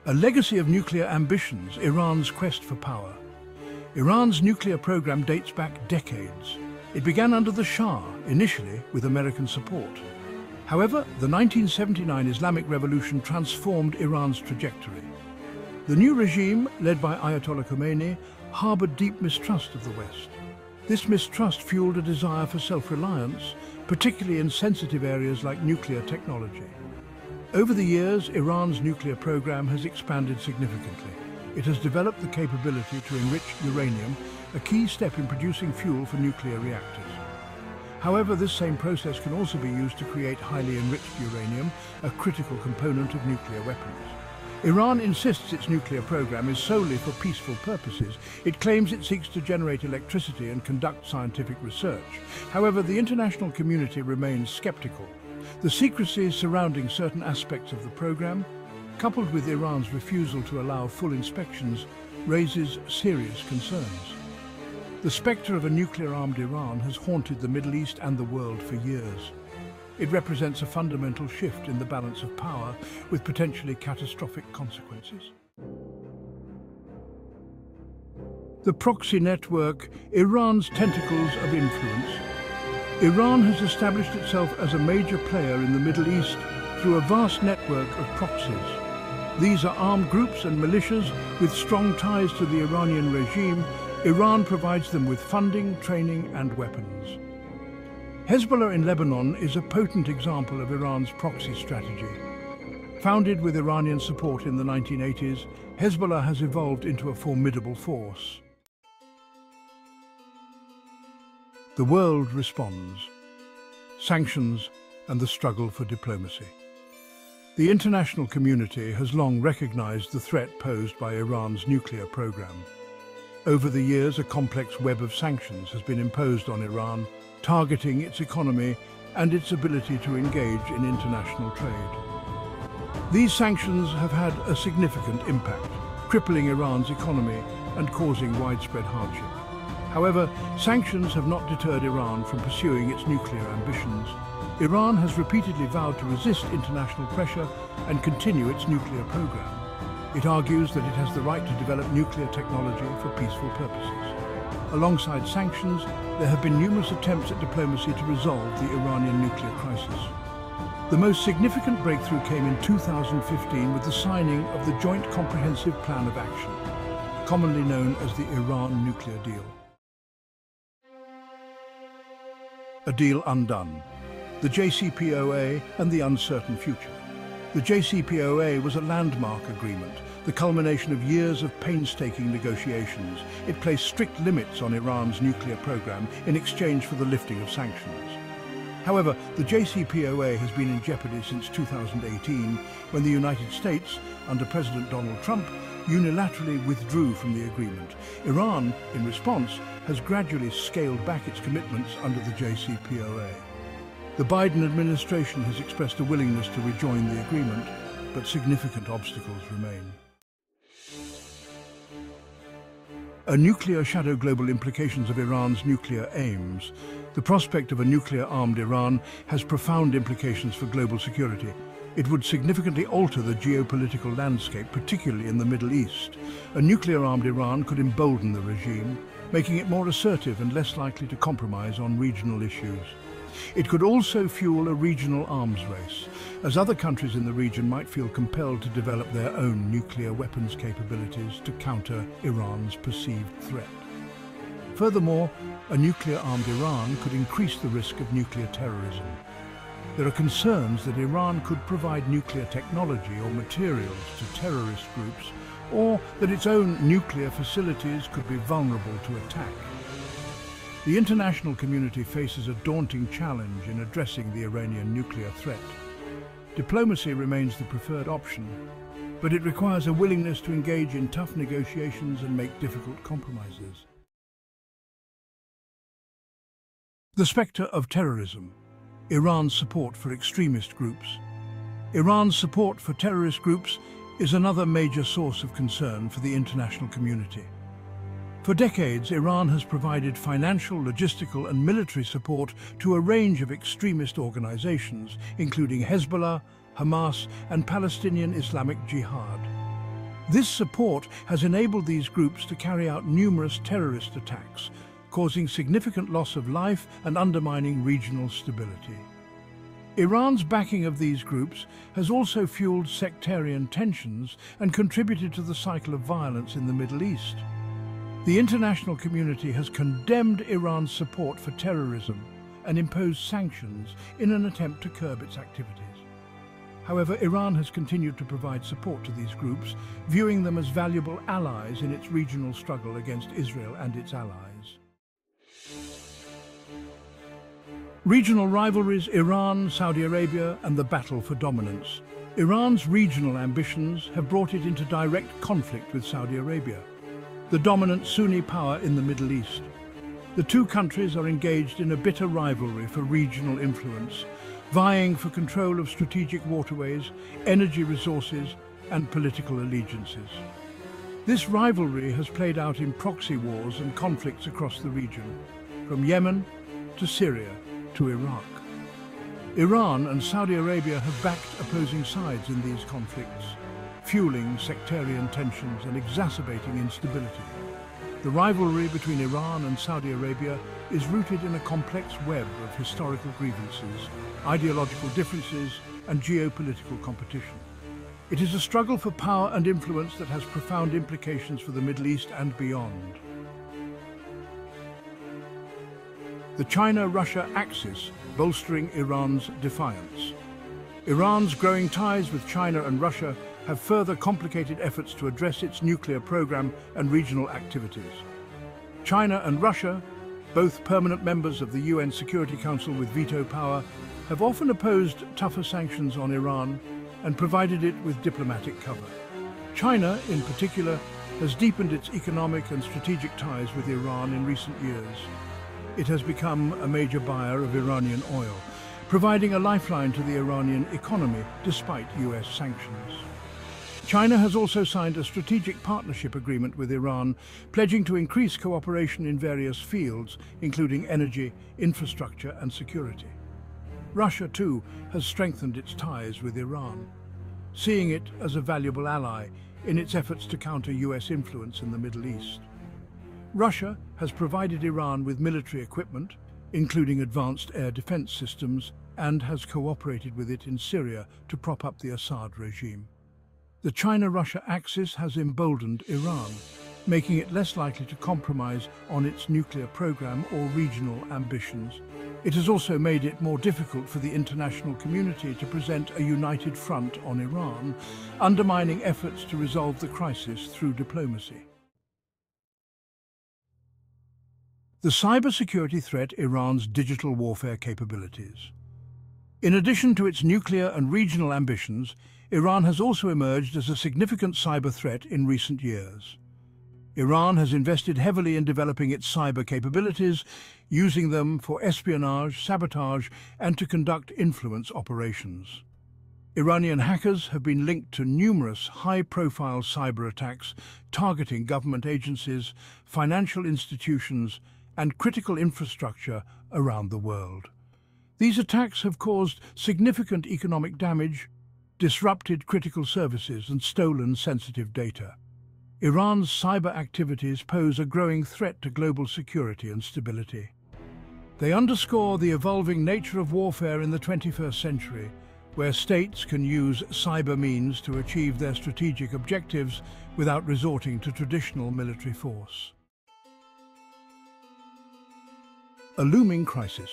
A legacy of nuclear ambitions, Iran's quest for power. Iran's nuclear program dates back decades. It began under the Shah, initially with American support. However, the 1979 Islamic Revolution transformed Iran's trajectory. The new regime, led by Ayatollah Khomeini, harbored deep mistrust of the West. This mistrust fueled a desire for self-reliance, particularly in sensitive areas like nuclear technology. Over the years, Iran's nuclear program has expanded significantly. It has developed the capability to enrich uranium, a key step in producing fuel for nuclear reactors. However, this same process can also be used to create highly enriched uranium, a critical component of nuclear weapons. Iran insists its nuclear program is solely for peaceful purposes. It claims it seeks to generate electricity and conduct scientific research. However, the international community remains skeptical. The secrecy surrounding certain aspects of the program, coupled with Iran's refusal to allow full inspections, raises serious concerns. The spectre of a nuclear-armed Iran has haunted the Middle East and the world for years. It represents a fundamental shift in the balance of power, with potentially catastrophic consequences. The proxy network, Iran's tentacles of influence. Iran has established itself as a major player in the Middle East through a vast network of proxies. These are armed groups and militias with strong ties to the Iranian regime. Iran provides them with funding, training, and weapons. Hezbollah in Lebanon is a potent example of Iran's proxy strategy. Founded with Iranian support in the 1980s, Hezbollah has evolved into a formidable force. The world responds. Sanctions and the struggle for diplomacy. The international community has long recognized the threat posed by Iran's nuclear program. Over the years, a complex web of sanctions has been imposed on Iran, targeting its economy and its ability to engage in international trade. These sanctions have had a significant impact, crippling Iran's economy and causing widespread hardship. However, sanctions have not deterred Iran from pursuing its nuclear ambitions. Iran has repeatedly vowed to resist international pressure and continue its nuclear program. It argues that it has the right to develop nuclear technology for peaceful purposes. Alongside sanctions, there have been numerous attempts at diplomacy to resolve the Iranian nuclear crisis. The most significant breakthrough came in 2015 with the signing of the Joint Comprehensive Plan of Action, commonly known as the Iran nuclear deal. A deal undone. The JCPOA and the uncertain future. The JCPOA was a landmark agreement, the culmination of years of painstaking negotiations. It placed strict limits on Iran's nuclear program in exchange for the lifting of sanctions. However, the JCPOA has been in jeopardy since 2018, when the United States, under President Donald Trump, unilaterally withdrew from the agreement. Iran, in response, has gradually scaled back its commitments under the JCPOA. The Biden administration has expressed a willingness to rejoin the agreement, but significant obstacles remain. A nuclear shadow global implications of Iran's nuclear aims. The prospect of a nuclear-armed Iran has profound implications for global security. It would significantly alter the geopolitical landscape, particularly in the Middle East. A nuclear-armed Iran could embolden the regime, making it more assertive and less likely to compromise on regional issues. It could also fuel a regional arms race, as other countries in the region might feel compelled to develop their own nuclear weapons capabilities to counter Iran's perceived threat. Furthermore, a nuclear-armed Iran could increase the risk of nuclear terrorism. There are concerns that Iran could provide nuclear technology or materials to terrorist groups, or that its own nuclear facilities could be vulnerable to attack. The international community faces a daunting challenge in addressing the Iranian nuclear threat. Diplomacy remains the preferred option, but it requires a willingness to engage in tough negotiations and make difficult compromises. The spectre of terrorism. Iran's support for extremist groups. Iran's support for terrorist groups is another major source of concern for the international community. For decades, Iran has provided financial, logistical and military support to a range of extremist organizations, including Hezbollah, Hamas and Palestinian Islamic Jihad. This support has enabled these groups to carry out numerous terrorist attacks, causing significant loss of life and undermining regional stability. Iran's backing of these groups has also fueled sectarian tensions and contributed to the cycle of violence in the Middle East. The international community has condemned Iran's support for terrorism and imposed sanctions in an attempt to curb its activities. However, Iran has continued to provide support to these groups, viewing them as valuable allies in its regional struggle against Israel and its allies. Regional rivalries: Iran, Saudi Arabia, and the battle for dominance. Iran's regional ambitions have brought it into direct conflict with Saudi Arabia, the dominant Sunni power in the Middle East. The two countries are engaged in a bitter rivalry for regional influence, vying for control of strategic waterways, energy resources, and political allegiances. This rivalry has played out in proxy wars and conflicts across the region, from Yemen to Syria to Iraq. Iran and Saudi Arabia have backed opposing sides in these conflicts, fueling sectarian tensions and exacerbating instability. The rivalry between Iran and Saudi Arabia is rooted in a complex web of historical grievances, ideological differences, and geopolitical competition. It is a struggle for power and influence that has profound implications for the Middle East and beyond. The China-Russia axis bolstering Iran's defiance. Iran's growing ties with China and Russia have further complicated efforts to address its nuclear program and regional activities. China and Russia, both permanent members of the UN Security Council with veto power, have often opposed tougher sanctions on Iran and provided it with diplomatic cover. China, in particular, has deepened its economic and strategic ties with Iran in recent years. It has become a major buyer of Iranian oil, providing a lifeline to the Iranian economy despite US sanctions. China has also signed a strategic partnership agreement with Iran, pledging to increase cooperation in various fields, including energy, infrastructure, and security. Russia, too, has strengthened its ties with Iran, seeing it as a valuable ally in its efforts to counter US influence in the Middle East. Russia has provided Iran with military equipment, including advanced air defense systems, and has cooperated with it in Syria to prop up the Assad regime. The China-Russia axis has emboldened Iran, making it less likely to compromise on its nuclear program or regional ambitions. It has also made it more difficult for the international community to present a united front on Iran, undermining efforts to resolve the crisis through diplomacy. The cybersecurity threat: Iran's digital warfare capabilities. In addition to its nuclear and regional ambitions, Iran has also emerged as a significant cyber threat in recent years. Iran has invested heavily in developing its cyber capabilities, using them for espionage, sabotage, and to conduct influence operations. Iranian hackers have been linked to numerous high-profile cyber attacks targeting government agencies, financial institutions, and critical infrastructure around the world. These attacks have caused significant economic damage, disrupted critical services, and stolen sensitive data. Iran's cyber activities pose a growing threat to global security and stability. They underscore the evolving nature of warfare in the 21st century, where states can use cyber means to achieve their strategic objectives without resorting to traditional military force. A looming crisis: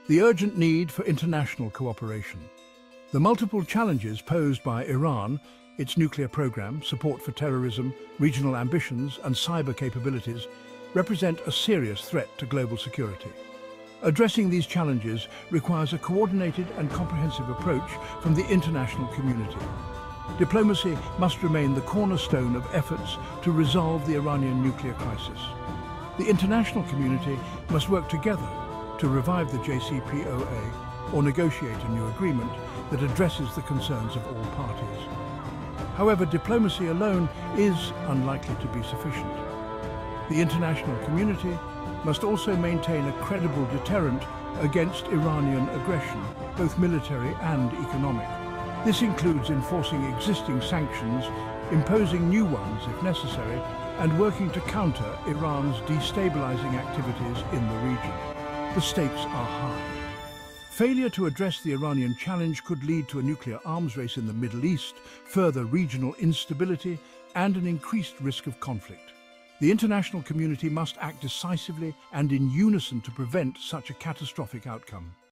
the urgent need for international cooperation. The multiple challenges posed by Iran, its nuclear program, support for terrorism, regional ambitions, and cyber capabilities, represent a serious threat to global security. Addressing these challenges requires a coordinated and comprehensive approach from the international community. Diplomacy must remain the cornerstone of efforts to resolve the Iranian nuclear crisis. The international community must work together to revive the JCPOA or negotiate a new agreement that addresses the concerns of all parties. However, diplomacy alone is unlikely to be sufficient. The international community must also maintain a credible deterrent against Iranian aggression, both military and economic. This includes enforcing existing sanctions imposing new ones if necessary, and working to counter Iran's destabilizing activities in the region. The stakes are high. Failure to address the Iranian challenge could lead to a nuclear arms race in the Middle East, further regional instability, and an increased risk of conflict. The international community must act decisively and in unison to prevent such a catastrophic outcome.